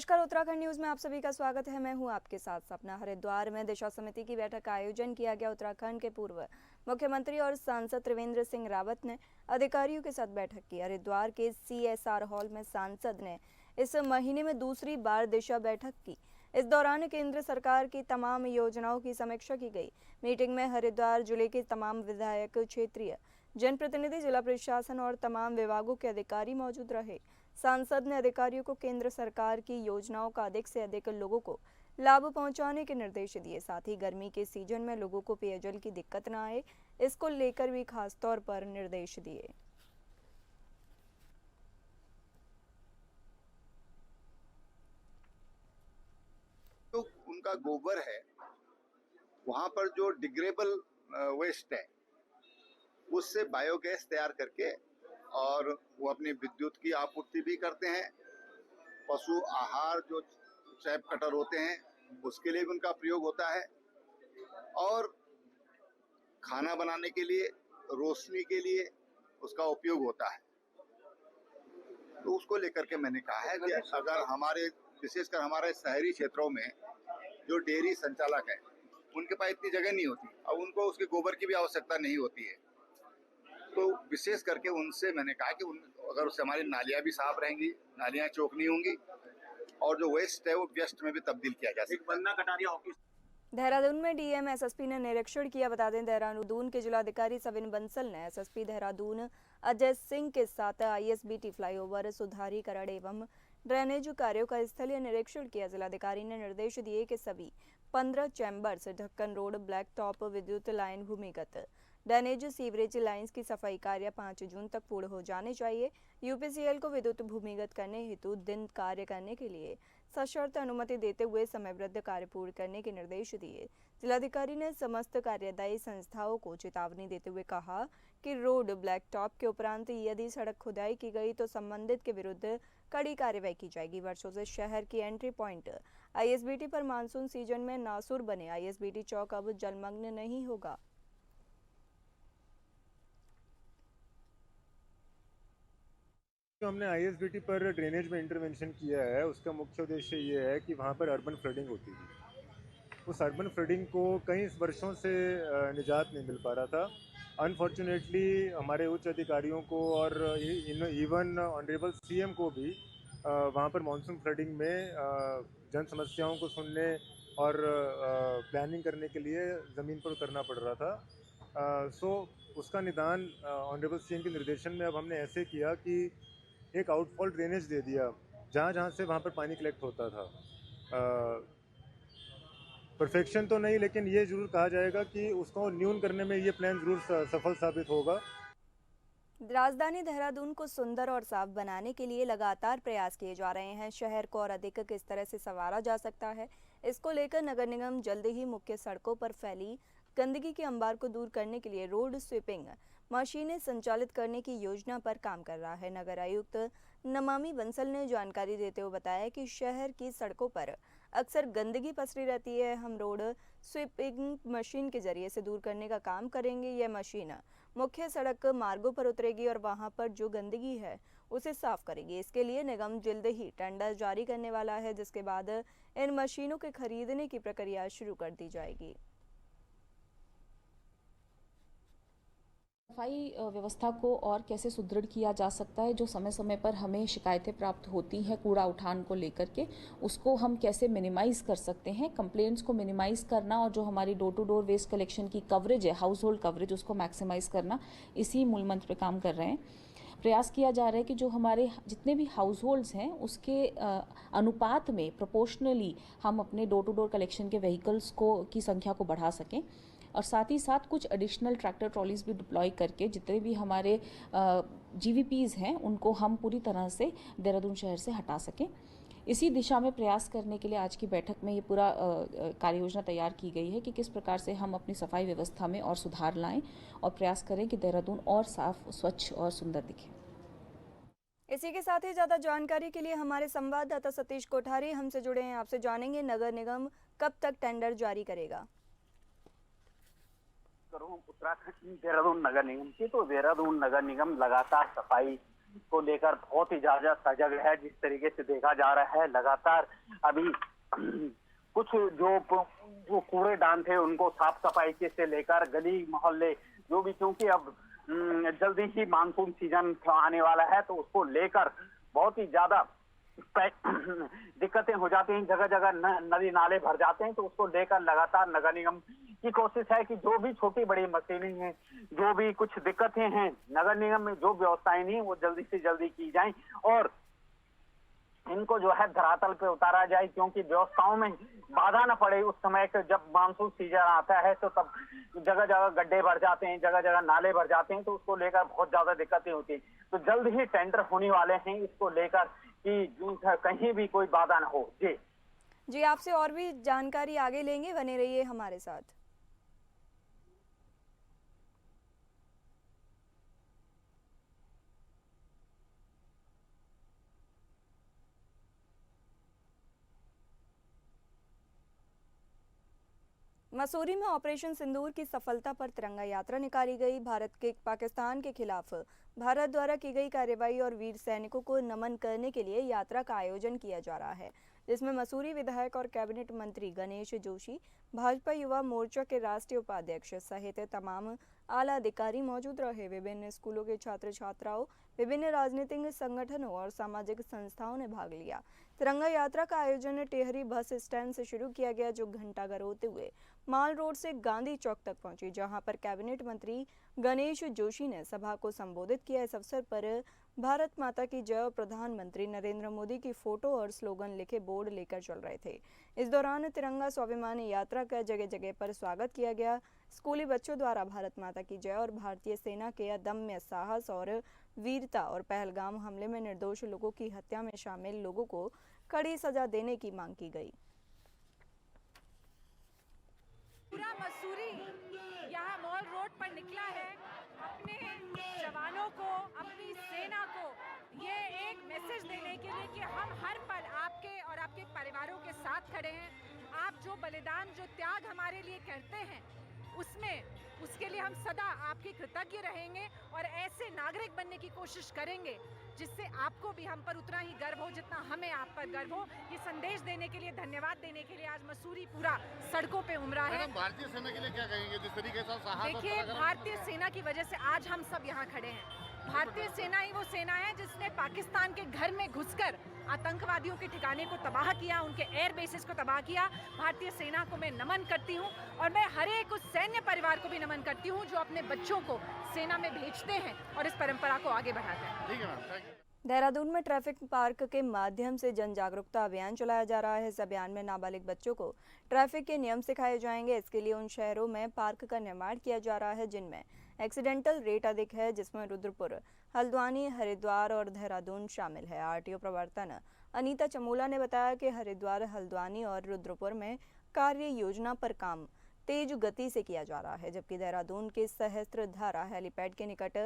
नमस्कार, उत्तराखंड न्यूज में आप सभी का स्वागत है। मैं हूं आपके साथ सपना। हरिद्वार में दिशा समिति की बैठक का आयोजन किया गया। उत्तराखंड के पूर्व मुख्यमंत्री और सांसद त्रिवेंद्र सिंह रावत ने अधिकारियों के साथ बैठक की। हरिद्वार के CSR हॉल में सांसद ने इस महीने में दूसरी बार दिशा बैठक की। इस दौरान केंद्र सरकार की तमाम योजनाओं की समीक्षा की गई। मीटिंग में हरिद्वार जिले के तमाम विधायक, क्षेत्रीय जनप्रतिनिधि, जिला प्रशासन और तमाम विभागों के अधिकारी मौजूद रहे। सांसद ने अधिकारियों को केंद्र सरकार की योजनाओं का अधिक से अधिक लोगों को लाभ पहुंचाने के निर्देश दिए। साथ ही गर्मी के सीजन में लोगों को पेयजल की दिक्कत न आए, इसको लेकर भी खास तौर पर निर्देश दिए। तो उनका गोबर है, वहां पर जो डिग्रेडेबल वेस्ट है उससे बायोगैस तैयार करके और वो अपनी विद्युत की आपूर्ति भी करते हैं। पशु आहार जो चैप कटर होते हैं उसके लिए भी उनका प्रयोग होता है और खाना बनाने के लिए, रोशनी के लिए उसका उपयोग होता है। तो उसको लेकर के मैंने कहा है कि अगर हमारे, विशेषकर हमारे शहरी क्षेत्रों में जो डेयरी संचालक है उनके पास इतनी जगह नहीं होती और उनको उसके गोबर की भी आवश्यकता नहीं होती है, तो विशेष करके उनसे मैंने कहा कि अगर उससे हमारी नालियां भी साफ रहेंगी, नालियां चौक नहीं होंगी और जो वेस्ट है वो व्यस्ट में भी तब्दील किया जा सकता है। देहरादून में डीएम एसएसपी ने निरीक्षण किया। बता दें, देहरादून के जिलाधिकारी सविन बंसल ने एसएसपी देहरादून अजय सिंह के साथ ISBT फ्लाईओवर सुधारीकरण एवं ड्रेनेज कार्यों का स्थलीय निरीक्षण किया। जिलाधिकारी ने निर्देश दिए कि सभी 15 चैम्बर्स, ढक्कन रोड, ब्लैक टॉप, विद्युत लाइन, भूमिगत ड्रेनेज, सीवरेज लाइंस की सफाई कार्य 5 जून तक पूर्ण हो जाने चाहिए। UPCL को विद्युत भूमिगत करने हेतु दिन कार्य करने के लिए सशर्त अनुमति देते हुए समयबद्ध कार्य पूर्ण करने के निर्देश दिए। जिलाधिकारी ने समस्त कार्यदायी संस्थाओं को चेतावनी देते हुए कहा कि रोड, ब्लैक टॉप के उपरांत यदि सड़क खुदाई की गई तो संबंधित के विरुद्ध कड़ी कार्रवाई की जाएगी। वर्षों से शहर की एंट्री पॉइंट ISBT पर मानसून सीजन में नासुर बने ISBT चौक अब जलमग्न नहीं होगा। जो हमने ISBT पर ड्रेनेज में इंटरवेंशन किया है उसका मुख्य उद्देश्य ये है कि वहाँ पर अर्बन फ्लडिंग होती थी। उस अर्बन फ्लडिंग को कई वर्षों से निजात नहीं मिल पा रहा था। अनफॉर्चुनेटली हमारे उच्च अधिकारियों को और इवन ऑनरेबल CM को भी वहाँ पर मानसून फ्लडिंग में जन समस्याओं को सुनने और प्लानिंग करने के लिए ज़मीन पर उतरना पड़ रहा था। सो उसका निदान ऑनरेबल CM के निर्देशन में अब हमने ऐसे किया कि एक आउटफॉल ड्रेनेज दे दिया जहाँ से वहाँ पर पानी कलेक्ट होता था। परफेक्शन तो नहीं, लेकिन ये जरूर कहा जाएगा कि उसको न्यून करने में ये प्लान जरूर सफल साबित होगा। राजधानी देहरादून को सुंदर और साफ बनाने के लिए लगातार प्रयास किए जा रहे हैं। शहर को और अधिक किस तरह से संवारा जा सकता है, इसको लेकर नगर निगम जल्द ही मुख्य सड़कों पर फैली गंदगी के अंबार को दूर करने के लिए रोड स्वीपिंग मशीनें संचालित करने की योजना पर काम कर रहा है। नगर आयुक्त नमामि बंसल ने जानकारी देते हुए बताया कि शहर की सड़कों पर अक्सर गंदगी पसरी रहती है। हम रोड स्वीपिंग मशीन के जरिए से दूर करने का काम करेंगे। यह मशीन मुख्य सड़क मार्गों पर उतरेगी और वहां पर जो गंदगी है उसे साफ करेगी। इसके लिए निगम जल्द ही टेंडर जारी करने वाला है, जिसके बाद इन मशीनों के खरीदने की प्रक्रिया शुरू कर दी जाएगी। सफाई व्यवस्था को और कैसे सुदृढ़ किया जा सकता है। जो समय समय पर हमें शिकायतें प्राप्त होती हैं कूड़ा उठान को लेकर के, उसको हम कैसे मिनिमाइज़ कर सकते हैं। कंप्लेंट्स को मिनिमाइज़ करना और जो हमारी door to door waste collection की कवरेज है, हाउस होल्ड कवरेज, उसको मैक्सिमाइज़ करना, इसी मूल मंत्र पे काम कर रहे हैं। प्रयास किया जा रहा है कि जो हमारे जितने भी हाउस होल्ड्स हैं उसके अनुपात में प्रोपोर्शनली हम अपने डोर टू डोर कलेक्शन के व्हीकल्स की संख्या को बढ़ा सकें और साथ ही साथ कुछ एडिशनल ट्रैक्टर ट्रॉलीज भी डिप्लॉय करके जितने भी हमारे GVPs हैं उनको हम पूरी तरह से देहरादून शहर से हटा सकें। इसी दिशा में प्रयास करने के लिए आज की बैठक में ये पूरा कार्य योजना तैयार की गई है कि किस प्रकार से हम अपनी सफाई व्यवस्था में और सुधार लाएं और प्रयास करें कि देहरादून और साफ, स्वच्छ और सुंदर दिखे। इसी के साथ ही ज्यादा जानकारी के लिए हमारे संवाददाता सतीश कोठारी हमसे जुड़े हैं। आपसे जानेंगे, नगर निगम कब तक टेंडर जारी करेगा? उत्तराखंड देहरादून नगर निगम की, तो देहरादून नगर निगम लगातार सफाई को लेकर बहुत ही ज्यादा सजग है। जिस तरीके से देखा जा रहा है लगातार अभी कुछ जो कूड़ेदान थे उनको साफ सफाई के से लेकर गली मोहल्ले जो भी, क्योंकि अब जल्दी ही मानसून सीजन आने वाला है तो उसको लेकर बहुत ही ज्यादा दिक्कतें हो जाती हैं। जगह जगह नदी नाले भर जाते हैं, तो उसको लेकर लगातार नगर निगम की कोशिश है कि जो भी छोटी बड़ी मशीनें हैं, जो भी कुछ दिक्कतें हैं नगर निगम में, जो व्यवस्थाएं नहीं वो जल्दी से जल्दी की जाएं और इनको जो है धरातल पे उतारा जाए, क्योंकि व्यवस्थाओं में बाधा न पड़े। उस समय जब मानसून सीजन आता है तो तब जगह जगह गड्ढे भर जाते हैं, जगह जगह नाले भर जाते हैं, तो उसको लेकर बहुत ज्यादा दिक्कतें होती हैं। तो जल्द ही टेंडर होने वाले हैं इसको लेकर कि कहीं भी कोई बाधा न हो। जी आपसे और भी जानकारी आगे लेंगे, बने रहिए हमारे साथ। मसूरी में ऑपरेशन सिंदूर की सफलता पर तिरंगा यात्रा निकाली गई। भारत के पाकिस्तान के खिलाफ भारत द्वारा की गई कार्रवाई और वीर सैनिकों को नमन करने के लिए यात्रा का आयोजन किया जा रहा है, जिसमें मसूरी विधायक और कैबिनेट मंत्री गणेश जोशी, भाजपा युवा मोर्चा के राष्ट्रीय उपाध्यक्ष सहित तमाम आला अधिकारी मौजूद रहे। विभिन्न स्कूलों के छात्र छात्राओं, विभिन्न राजनीतिक संगठनों और सामाजिक संस्थाओं ने भाग लिया। तिरंगा यात्रा का आयोजन टेहरी बस स्टैंड से शुरू किया गया, जो घंटाघर होते हुए माल रोड से गांधी चौक तक पहुंची, जहां पर कैबिनेट मंत्री गणेश जोशी ने सभा को संबोधित किया। इस अवसर पर भारत माता की जय और प्रधानमंत्री नरेंद्र मोदी की फोटो और स्लोगन लिखे बोर्ड लेकर चल रहे थे। इस दौरान तिरंगा स्वाभिमान यात्रा का जगह जगह पर स्वागत किया गया। स्कूली बच्चों द्वारा भारत माता की जय और भारतीय सेना के अदम्य साहस और वीरता और पहलगाम हमले में निर्दोष लोगों की हत्या में शामिल लोगों को कड़ी सजा देने की मांग की गई। पूरा मसूरी यहाँ मॉल रोड पर निकला है अपने जवानों को, अपनी सेना को ये एक मैसेज देने के लिए कि हम हर पल आपके और आपके परिवारों के साथ खड़े हैं। आप जो बलिदान, जो त्याग हमारे लिए करते हैं उसके लिए हम सदा आपके कृतज्ञ रहेंगे और ऐसे नागरिक बनने की कोशिश करेंगे जिससे आपको भी हम पर उतना ही गर्व हो जितना हमें आप पर गर्व हो। ये संदेश देने के लिए, धन्यवाद देने के लिए आज मसूरी पूरा सड़कों पे उमड़ा है। भारतीय सेना के लिए क्या कहेंगे जिस तरीके से साहस? देखिए, भारतीय सेना की वजह से आज हम सब यहाँ खड़े हैं। भारतीय सेना ही वो सेना है जिसने पाकिस्तान के घर में घुसकर आतंकवादियों के ठिकाने को तबाह किया, उनके एयर बेसिस को तबाह किया। भारतीय सेना को मैं नमन करती हूँ और मैं हर एक उस सैन्य परिवार को भी नमन करती हूँ जो अपने बच्चों को सेना में भेजते हैं और इस परंपरा को आगे बढ़ाते हैं। ठीक है मैम, थैंक यू। देहरादून में ट्रैफिक पार्क के माध्यम से जन जागरूकता अभियान चलाया जा रहा है। इस अभियान में नाबालिग बच्चों को ट्रैफिक के नियम सिखाए जाएंगे। इसके लिए उन शहरों में पार्क का निर्माण किया जा रहा है जिनमें एक्सीडेंटल रेट अधिक है, जिसमें रुद्रपुर, हल्द्वानी, हरिद्वार और देहरादून शामिल है। आरटीओ प्रवर्तन अनीता चमोला ने बताया कि हरिद्वार, हल्द्वानी और रुद्रपुर में कार्य योजना पर काम तेज गति से किया जा रहा है, जबकि देहरादून के सहस्त्रधारा हेलीपैड के निकट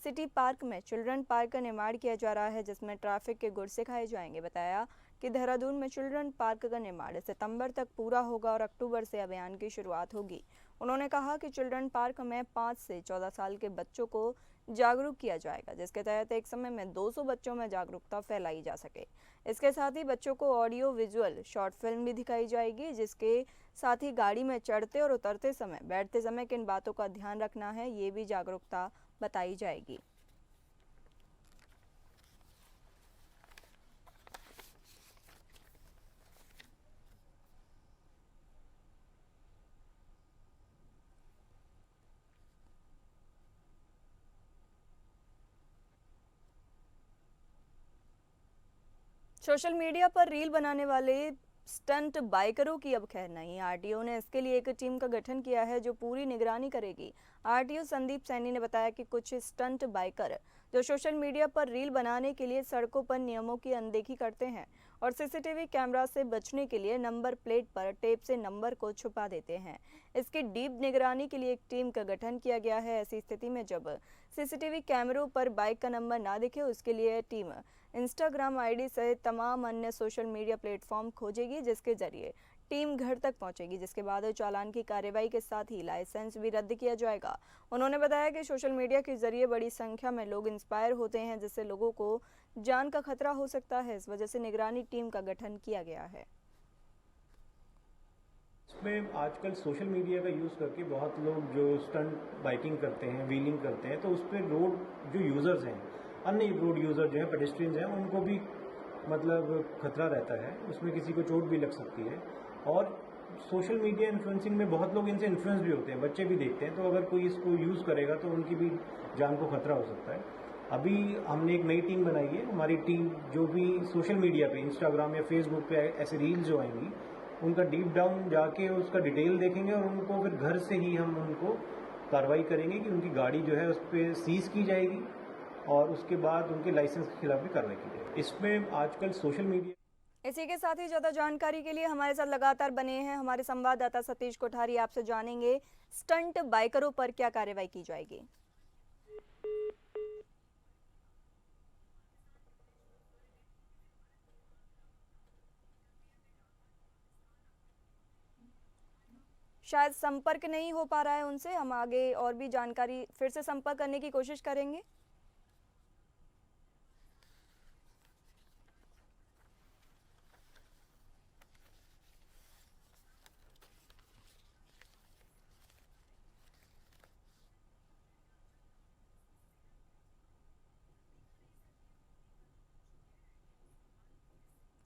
सिटी पार्क में चिल्ड्रन पार्क का निर्माण किया जा रहा है, जिसमें ट्रैफिक के गुर सिखाए जाएंगे। बताया कि देहरादून में चिल्ड्रन पार्क का निर्माण सितंबर तक पूरा होगा और अक्टूबर से अभियान की शुरुआत होगी। उन्होंने कहा कि चिल्ड्रन पार्क में 5 से 14 साल के बच्चों को जागरूक किया जाएगा, जिसके तहत एक समय में 200 बच्चों में जागरूकता फैलाई जा सके। इसके साथ ही बच्चों को ऑडियो विजुअल शॉर्ट फिल्म भी दिखाई जाएगी, जिसके साथ ही गाड़ी में चढ़ते और उतरते समय, बैठते समय किन बातों का ध्यान रखना है, ये भी जागरूकता बताई जाएगी। सोशल मीडिया पर रील बनाने वाले स्टंट बाइकरों की अब खैर नहीं। आरटीओ ने इसके लिए एक टीम का गठन किया है जो पूरी निगरानी करेगी। आरटीओ संदीप सैनी ने बताया कि कुछ स्टंट बाइकर जो सोशल मीडिया पर रील बनाने के लिए सड़कों पर नियमों की अनदेखी करते हैं और सीसीटीवी कैमरा से बचने के लिए नंबर प्लेट पर टेप से नंबर को छुपा देते हैं। इसकी डीप निगरानी के लिए एक टीम का गठन किया गया है। ऐसी स्थिति में जब सीसीटीवी कैमरों पर बाइक का नंबर ना दिखे, उसके लिए टीम इंस्टाग्राम आईडी सहित तमाम अन्य सोशल मीडिया प्लेटफॉर्म खोजेगी, जिसके जरिए टीम घर तक पहुंचेगी, जिसके बाद चालान की कार्रवाई के साथ ही लाइसेंस भी रद्द किया जाएगा। उन्होंने बताया कि सोशल मीडिया के जरिए बड़ी संख्या में लोग इंस्पायर होते हैं, जिससे लोगों को जान का खतरा हो सकता है। इस वजह से निगरानी टीम का गठन किया गया है। इसमें आजकल सोशल मीडिया का यूज़ करके बहुत लोग जो स्टंट बाइकिंग करते हैं, व्हीलिंग करते हैं, तो उस पर रोड जो यूज़र्स हैं, अन्य रोड यूज़र जो हैं, पेडेस्ट्रियंस हैं, उनको भी मतलब खतरा रहता है, उसमें किसी को चोट भी लग सकती है। और सोशल मीडिया इन्फ्लुएंसिंग में बहुत लोग इनसे इन्फ्लुएंस भी होते हैं, बच्चे भी देखते हैं, तो अगर कोई इसको यूज़ करेगा तो उनकी भी जान को खतरा हो सकता है। अभी हमने एक नई टीम बनाई है। हमारी टीम जो भी सोशल मीडिया पे, इंस्टाग्राम या फेसबुक पे ऐसे रील्स जो आएंगी, उनका डीप डाउन जाके उसका डिटेल देखेंगे और उनको फिर घर से ही हम उनको कार्रवाई करेंगे कि उनकी गाड़ी जो है उस पर सीज की जाएगी और उसके बाद उनके लाइसेंस के खिलाफ भी कार्रवाई की जाएगी। इसमें आजकल सोशल मीडिया। इसी के साथ ही ज्यादा जानकारी के लिए हमारे साथ लगातार बने हैं हमारे संवाददाता सतीश कोठारी। आपसे जानेंगे स्टंट बाइकरों पर क्या कार्रवाई की जाएगी। शायद संपर्क नहीं हो पा रहा है उनसे, हम आगे और भी जानकारी फिर से संपर्क करने की कोशिश करेंगे।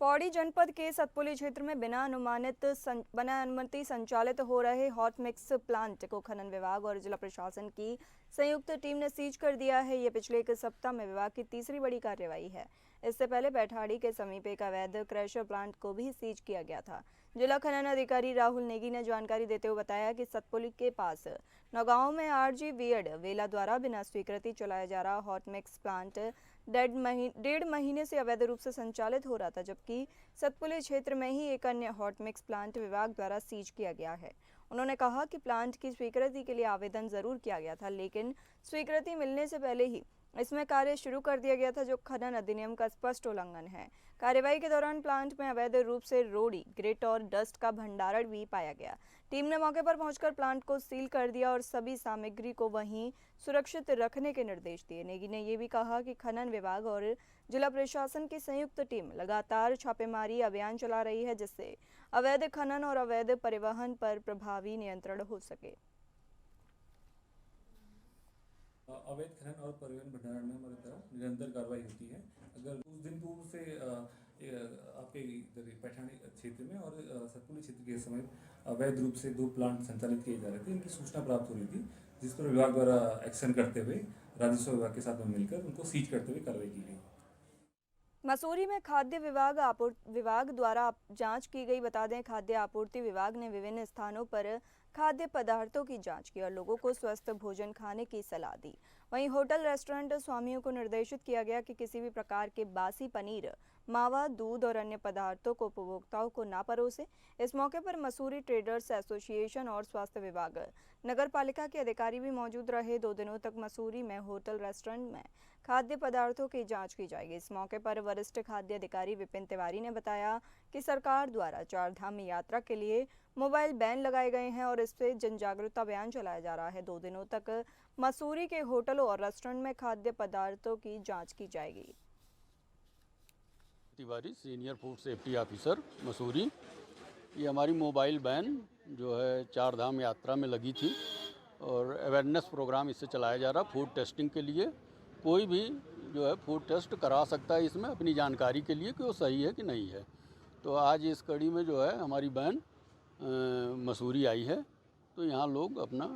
पौड़ी जनपद के सतपुली क्षेत्र में बिना अनुमति संचालित हो रहे हॉट मिक्स प्लांट को खनन विभाग और जिला प्रशासन की संयुक्त टीम ने सीज कर दिया है। ये पिछले एक सप्ताह में विभाग की तीसरी बड़ी कार्रवाई है। इससे पहले बैठाड़ी के समीप एक अवैध क्रशर प्लांट को भी सीज किया गया था। जिला खनन अधिकारी राहुल नेगी ने जानकारी देते हुए बताया कि सतपुली के पास नौगांव में आरजी वियड वेला द्वारा बिना स्वीकृति चलाया जा रहा हॉट मिक्स प्लांट 1.5 महीने से अवैध रूप से संचालित हो रहा था, जबकि सतपुली क्षेत्र में ही एक अन्य हॉट मिक्स प्लांट विभाग द्वारा सीज किया गया है। उन्होंने कहा कि प्लांट की स्वीकृति के लिए आवेदन जरूर किया गया था, लेकिन स्वीकृति मिलने से पहले ही इसमें कार्य शुरू कर दिया गया था, जो खनन अधिनियम का स्पष्ट उल्लंघन है। कार्यवाही के दौरान प्लांट में अवैध रूप से रोड़ी, ग्रिट और डस्ट का भंडारण भी पाया गया। टीम ने मौके पर पहुंचकर प्लांट को सील कर दिया और सभी सामग्री को वहीं सुरक्षित रखने के निर्देश दिए। नेगी ने यह भी कहा कि खनन विभाग और जिला प्रशासन की संयुक्त टीम लगातार छापेमारी अभियान चला रही है, जिससे अवैध खनन और अवैध परिवहन पर प्रभावी नियंत्रण हो सके। अवैध खनन और परिवहन भंडारण में हमारी तरफ निरंतर कार्रवाई होती है। अगर कुछ दिन पूर्व से आपके इधर पैठानी क्षेत्र में और सतपुली क्षेत्र के समय अवैध रूप से 2 प्लांट संचालित किए जा रहे थे, इनकी सूचना प्राप्त हो रही थी, जिस पर विभाग द्वारा एक्शन करते हुए राजस्व विभाग के साथ में मिलकर उनको सीज करते हुए कार्रवाई की गई। मसूरी में खाद्य विभाग द्वारा जांच की गई। बता दें, खाद्य आपूर्ति विभाग ने विभिन्न स्थानों पर खाद्य पदार्थों की जांच की और लोगों को स्वस्थ भोजन खाने की सलाह दी। वहीं होटल रेस्टोरेंट स्वामियों को निर्देशित किया गया कि किसी भी प्रकार के बासी पनीर, मावा, दूध और अन्य पदार्थों को उपभोक्ताओं को ना परोसे। इस मौके पर मसूरी ट्रेडर्स एसोसिएशन और स्वास्थ्य विभाग, नगर पालिका के अधिकारी भी मौजूद रहे। 2 दिनों तक मसूरी में होटल रेस्टोरेंट में खाद्य पदार्थों की जांच की जाएगी। इस मौके पर वरिष्ठ खाद्य अधिकारी विपिन तिवारी ने बताया कि सरकार द्वारा 4 धाम यात्रा के लिए मोबाइल बैन लगाए गए हैं और इस पे जन जागरूकता अभियान चलाया जा रहा है। 2 दिनों तक मसूरी के होटलों और रेस्टोरेंट में खाद्य पदार्थों की जांच की जाएगी। Tiwari, senior food safety officer Mussoorie. ये हमारी मोबाइल बैन जो है 4 धाम यात्रा में लगी थी और अवेयरनेस प्रोग्राम इससे चलाया जा रहा। फूड टेस्टिंग के लिए कोई भी जो है फूड टेस्ट करा सकता है इसमें अपनी जानकारी के लिए कि वो सही है कि नहीं है। तो आज इस कड़ी में जो है हमारी बैन मसूरी आई है, तो यहाँ लोग अपना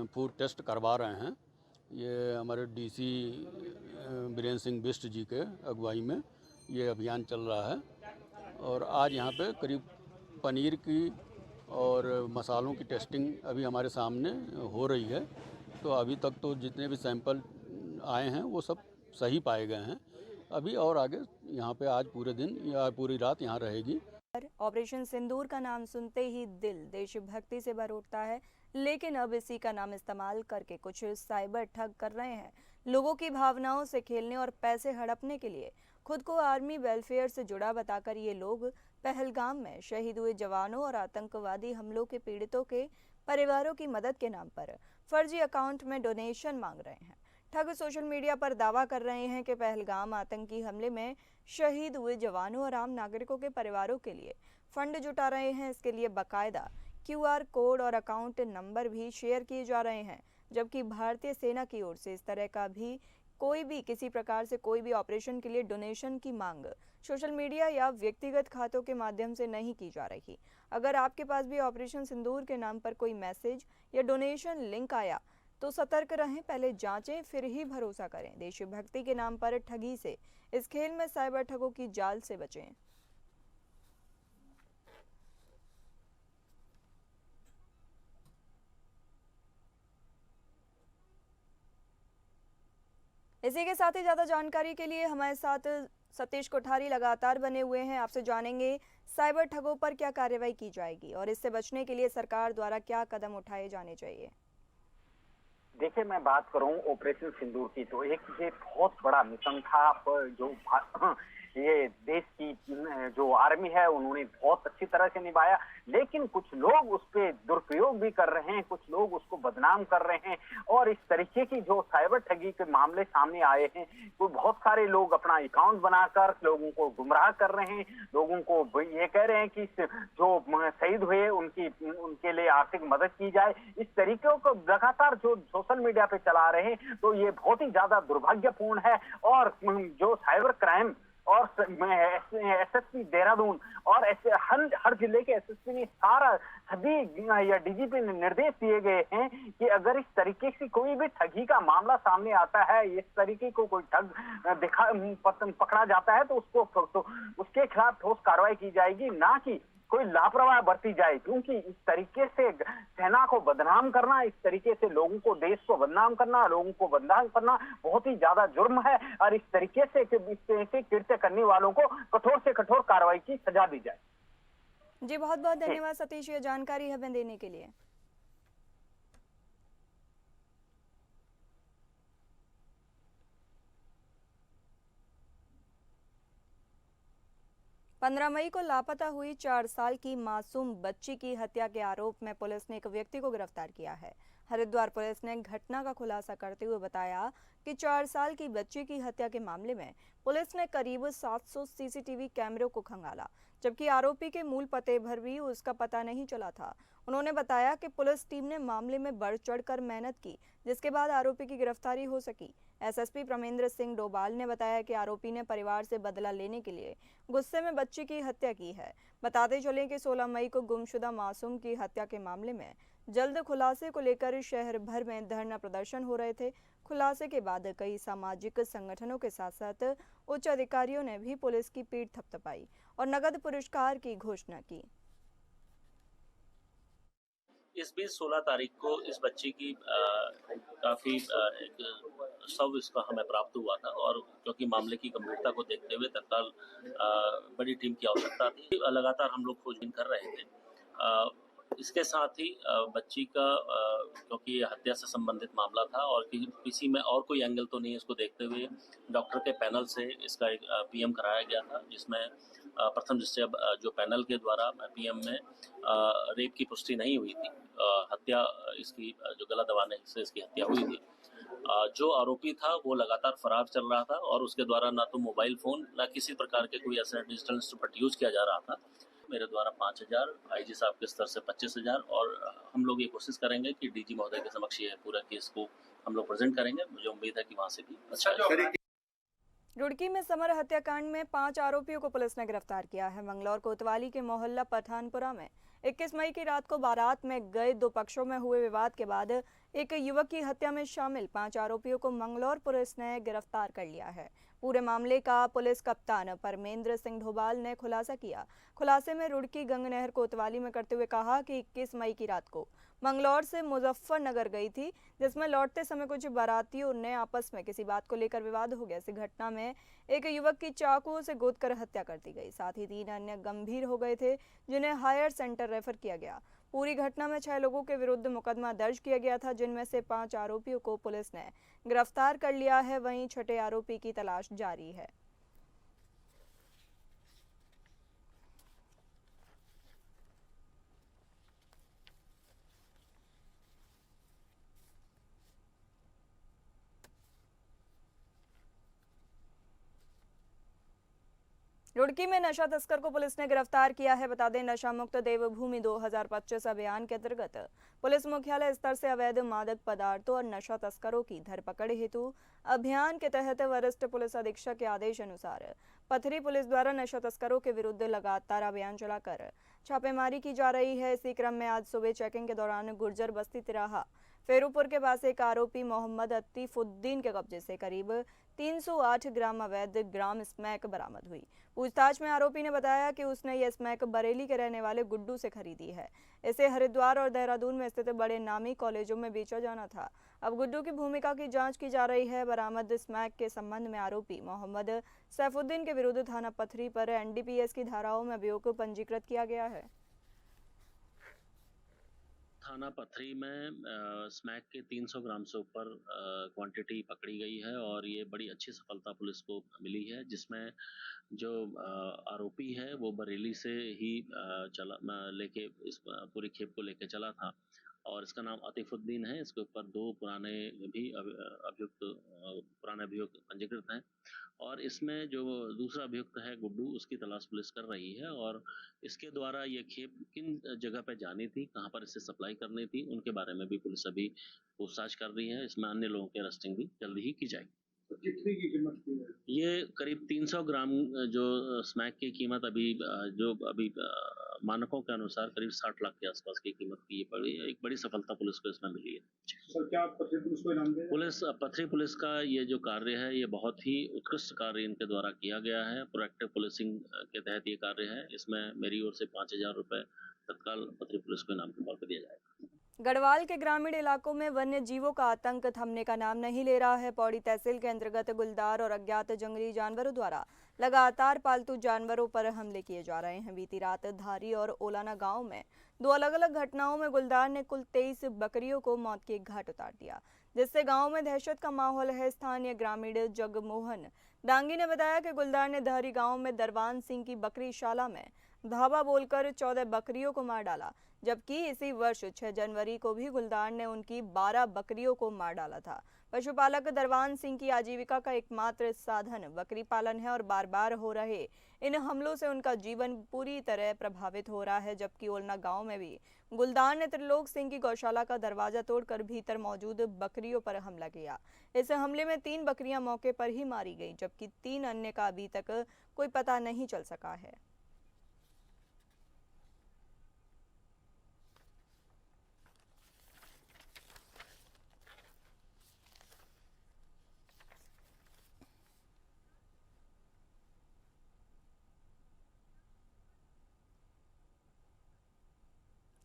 फूड टेस्ट करवा रहे हैं। ये हमारे डीसी बीरेंद्र सिंह बिष्ट जी के अगुवाई में ये अभियान चल रहा है और आज यहाँ पे करीब पनीर की और मसालों की टेस्टिंग अभी हमारे सामने हो रही है। तो अभी तक तो जितने भी सैंपल आए हैं वो सब सही पाए गए हैं। अभी और आगे यहाँ पे आज पूरे दिन या पूरी रात यहाँ रहेगी। ऑपरेशन सिंदूर का नाम सुनते ही दिल देशभक्ति से भर उठता है, लेकिन अब इसी का नाम इस्तेमाल करके कुछ साइबर ठग कर रहे हैं। लोगों की भावनाओं से खेलने और पैसे हड़पने के लिए खुद को आर्मी वेलफेयर से जुड़ा बताकर ये लोग पहलगाम में शहीद हुए जवानों और आतंकवादी हमलों के पीड़ितों के परिवारों की मदद के नाम पर फर्जी अकाउंट में डोनेशन मांग रहे हैं। ठग सोशल मीडिया पर दावा कर रहे हैं कि पहलगाम आतंकी हमले में शहीद हुए जवानों और आम नागरिकों के परिवारों के लिए फंड जुटा रहे हैं। इसके लिए बाकायदा QR कोड और अकाउंट नंबर भी शेयर किए जा रहे हैं, जबकि भारतीय सेना की ओर से इस तरह का भी कोई भी किसी प्रकार से कोई भी ऑपरेशन के लिए डोनेशन की मांग सोशल मीडिया या व्यक्तिगत खातों के माध्यम से नहीं की जा रही। अगर आपके पास भी ऑपरेशन सिंदूर के नाम पर कोई मैसेज या डोनेशन लिंक आया तो सतर्क रहें, पहले जांचें फिर ही भरोसा करें। देशभक्ति के नाम पर ठगी से इस खेल में साइबर ठगों की जाल से बचें। इसी के साथ ही ज्यादा जानकारी के लिए हमारे साथ सतीश कोठारी लगातार बने हुए हैं। आपसे जानेंगे साइबर ठगों पर क्या कार्रवाई की जाएगी और इससे बचने के लिए सरकार द्वारा क्या कदम उठाए जाने चाहिए। देखिए, मैं बात करूं ऑपरेशन सिंदूर की तो एक ये बहुत बड़ा मिशन था जो ये देश की जो आर्मी है उन्होंने बहुत अच्छी तरह से निभाया, लेकिन कुछ लोग उस पर दुरुपयोग भी कर रहे हैं, कुछ लोग उसको बदनाम कर रहे हैं और इस तरीके की जो साइबर ठगी के मामले सामने आए हैं तो बहुत सारे लोग अपना अकाउंट बनाकर लोगों को गुमराह कर रहे हैं, लोगों को ये कह रहे हैं कि जो शहीद हुए उनके लिए आर्थिक मदद की जाए। इस तरीके को लगातार जो सोशल मीडिया पे चला रहे हैं तो ये बहुत ही ज्यादा दुर्भाग्यपूर्ण है और जो साइबर क्राइम और SSP देहरादून और ऐसे हर जिले के SSP ने सभी या DGP ने निर्देश दिए गए हैं कि अगर इस तरीके से कोई भी ठगी का मामला सामने आता है, इस तरीके को कोई ठग पकड़ा जाता है तो उसके खिलाफ ठोस कार्रवाई की जाएगी, ना कि कोई लापरवाही बरती जाए। क्योंकि इस तरीके से सेना को बदनाम करना, इस तरीके से लोगों को, देश को बदनाम करना, लोगों को बदनाम करना बहुत ही ज्यादा जुर्म है और इस तरीके से कृत्य करने वालों को कठोर से कठोर कार्रवाई की सजा दी जाए। जी बहुत बहुत धन्यवाद सतीश, ये जानकारी हमें देने के लिए। पंद्रह मई को लापता हुई 4 साल की मासूम बच्ची की हत्या के आरोप में पुलिस ने एक व्यक्ति को गिरफ्तार किया है। हरिद्वार पुलिस ने घटना का खुलासा करते हुए बताया कि 4 साल की बच्ची की हत्या के मामले में पुलिस ने करीब 700 CCTV कैमरों को खंगाला, जबकि आरोपी के मूल पते भर भी उसका पता नहीं चला था। उन्होंने बताया कि पुलिस टीम ने मामले में बढ़ चढ़कर मेहनत की, जिसके बाद आरोपी की गिरफ्तारी हो सकी। SSP प्रमेंद्र सिंह डोभाल ने बताया कि आरोपी ने परिवार से बदला लेने के लिए गुस्से में बच्ची की हत्या की है। बताते चले कि 16 मई को गुमशुदा मासूम की हत्या के मामले में जल्द खुलासे को लेकर शहर भर में धरना प्रदर्शन हो रहे थे। खुलासे के बाद कई सामाजिक संगठनों के साथ साथ उच्च अधिकारियों ने भी पुलिस की पीठ थपथपाई और नगद पुरस्कार की घोषणा की। इस बीच 16 तारीख को इस बच्ची की काफ़ी एक शव इसका हमें प्राप्त हुआ था और क्योंकि मामले की गंभीरता को देखते हुए तत्काल बड़ी टीम की आवश्यकता थी। लगातार हम लोग खोजबीन कर रहे थे। इसके साथ ही बच्ची का क्योंकि ये हत्या से संबंधित मामला था और किसी में और कोई एंगल तो नहीं, इसको देखते हुए डॉक्टर के पैनल से इसका एक PM कराया गया था, जिसमें प्रथम दृष्टया जो पैनल के द्वारा PM में रेप की पुष्टि नहीं हुई थी। हत्या इसकी जो गला दबाने से इसकी हत्या हुई थी। जो आरोपी था वो लगातार फरार चल रहा था और उसके द्वारा ना तो मोबाइल फ़ोन ना किसी प्रकार के कोई ऐसा डिजिटल इंस्ट्रूमेंट यूज़ किया जा रहा था। मेरे द्वारा 5,000, IG साहब के स्तर से 25,000 और हम लोग ये कोशिश करेंगे कि DG महोदय के समक्ष ये पूरा केस को हम लोग प्रेजेंट करेंगे। मुझे उम्मीद है कि वहाँ से भी अच्छा। रुड़की में समर हत्याकांड में 5 आरोपियों को पुलिस ने गिरफ्तार किया है। मंगलौर कोतवाली के मोहल्ला पठानपुरा में 21 मई की रात को बारात में गए 2 पक्षों में हुए विवाद के बाद एक युवक की हत्या में शामिल 5 आरोपियों को मंगलौर पुलिस ने गिरफ्तार कर लिया है। पूरे मामले का पुलिस कप्तान परमेंद्र सिंह डोभाल ने खुलासा किया। खुलासे में रुड़की गंगनहर कोतवाली में करते हुए कहा कि 21 मई की रात को मंगलौर से मुजफ्फरनगर गई थी, जिसमें लौटते समय कुछ बारातियों ने आपस में किसी बात को लेकर विवाद हो गया। इस घटना में एक युवक की चाकुओं से गोदकर हत्या कर दी गई। साथ ही 3 अन्य गंभीर हो गए थे, जिन्हें हायर सेंटर रेफर किया गया। पूरी घटना में 6 लोगों के विरुद्ध मुकदमा दर्ज किया गया था, जिनमें से 5 आरोपियों को पुलिस ने गिरफ्तार कर लिया है। वहीं 6ठे आरोपी की तलाश जारी है। रुड़की में नशा तस्कर को पुलिस ने गिरफ्तार किया है। बता दें, नशा मुक्त देवभूमि 2025 अभियान के अंतर्गत पुलिस मुख्यालय स्तर से अवैध मादक पदार्थों और नशा तस्करों की धरपकड़ हेतु अभियान के तहत वरिष्ठ पुलिस अधीक्षक के आदेश अनुसार पथरी पुलिस द्वारा नशा तस्करों के विरुद्ध लगातार अभियान चलाकर छापेमारी की जा रही है। इसी क्रम में आज सुबह चेकिंग के दौरान गुर्जर बस्ती तिराहा फेरूपुर के पास एक आरोपी मोहम्मद अतीफुद्दीन के कब्जे से करीब 308 ग्राम अवैध ग्राम स्मैक बरामद हुई। पूछताछ में आरोपी ने बताया कि उसने यह स्मैक बरेली के रहने वाले गुड्डू से खरीदी है। इसे हरिद्वार और देहरादून में स्थित बड़े नामी कॉलेजों में बेचा जाना था। अब गुड्डू की भूमिका की जांच की जा रही है। बरामद स्मैक के संबंध में आरोपी मोहम्मद सैफुद्दीन के विरुद्ध थाना पथरी पर एनडीपीएस की धाराओं में अभियोग पंजीकृत किया गया है। थाना पथरी में स्मैक के 300 ग्राम से ऊपर क्वांटिटी पकड़ी गई है और ये बड़ी अच्छी सफलता पुलिस को मिली है, जिसमें जो आरोपी है वो बरेली से ही लेके इस पूरी खेप को लेके चला था और इसका नाम अतीफुद्दीन है। इसके ऊपर 2 पुराने अभियुक्त पंजीकृत हैं और इसमें जो दूसरा अभियुक्त है गुड्डू, उसकी तलाश पुलिस कर रही है और इसके द्वारा ये खेप किन जगह पे जानी थी, कहां पर इसे सप्लाई करनी थी, उनके बारे में भी पुलिस अभी पूछताछ कर रही है। इसमें अन्य लोगों की अरेस्टिंग भी जल्दी ही की जाएगी। तो कितने की कीमत की है? ये करीब 300 ग्राम जो स्मैक की कीमत अभी मानकों के अनुसार करीब 60 लाख के आसपास की कीमत की पड़ी है। एक बड़ी सफलता पुलिस को इसमें मिली है। सर, क्या आप पथरी पुलिस को इनाम दें? पथरी पुलिस का ये जो कार्य है ये बहुत ही उत्कृष्ट कार्य इनके द्वारा किया गया है। प्रोएक्टिव पुलिसिंग के तहत ये कार्य है। इसमें मेरी ओर से 5000 रुपये तत्काल पथरी पुलिस को इनाम के तौर पर दिया जाएगा। गढ़वाल के ग्रामीण इलाकों में वन्य जीवों का आतंक थमने का नाम नहीं ले रहा है। पौड़ी तहसील के अंतर्गत गुलदार और अज्ञात जंगली जानवरों द्वारा लगातार पालतू जानवरों पर हमले किए जा रहे हैं। बीती रात धारी और ओलाना गांव में 2 अलग-अलग घटनाओं में गुलदार ने कुल 23 बकरियों को मौत के घाट उतार दिया, जिससे गांव में दहशत का माहौल है। स्थानीय ग्रामीण जगमोहन डांगी ने बताया कि गुलदार ने धारी गांव में दरबान सिंह की बकरीशाला में धावा बोलकर 14 बकरियों को मार डाला, जबकि इसी वर्ष 6 जनवरी को भी गुलदार ने उनकी 12 बकरियों को मार डाला था। पशुपालक दरबान सिंह की आजीविका का एकमात्र साधन बकरी पालन है और बार-बार हो रहे इन हमलों से उनका जीवन पूरी तरह प्रभावित हो रहा है। जबकि ओलना गांव में भी गुलदार ने त्रिलोक सिंह की गौशाला का दरवाजा तोड़कर भीतर मौजूद बकरियों पर हमला किया। इस हमले में 3 बकरियां मौके पर ही मारी गई, जबकि 3 अन्य का अभी तक कोई पता नहीं चल सका है।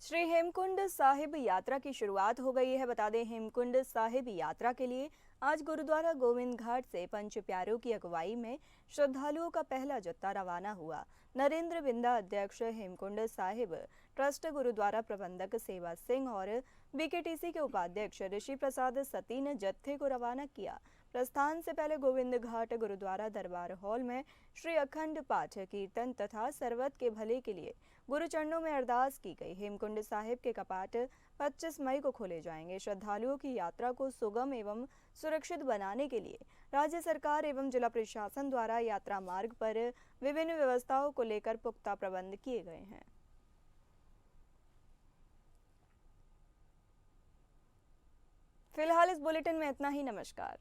श्री हेमकुंड साहिब यात्रा की शुरुआत हो गई है। बता दें, हेमकुंड साहिब यात्रा के लिए आज गुरुद्वारा गोविंद घाट से पंच प्यारों की अगुवाई में श्रद्धालुओं का पहला जत्था रवाना हुआ। नरेंद्र बिंदा अध्यक्ष हेमकुंड साहिब ट्रस्ट गुरुद्वारा प्रबंधक सेवा सिंह और बीकेटीसी के उपाध्यक्ष ऋषि प्रसाद सती ने जत्थे को रवाना किया। प्रस्थान से पहले गोविंद घाट गुरुद्वारा दरबार हॉल में श्री अखंड पाठ, कीर्तन तथा सर्वत के भले के लिए गुरु चरणों में अरदास की गई। हेमकुंड साहिब के कपाट 25 मई को खोले जाएंगे। श्रद्धालुओं की यात्रा को सुगम एवं सुरक्षित बनाने के लिए राज्य सरकार एवं जिला प्रशासन द्वारा यात्रा मार्ग पर विभिन्न व्यवस्थाओं को लेकर पुख्ता प्रबंध किए गए हैं। फिलहाल इस बुलेटिन में इतना ही। नमस्कार।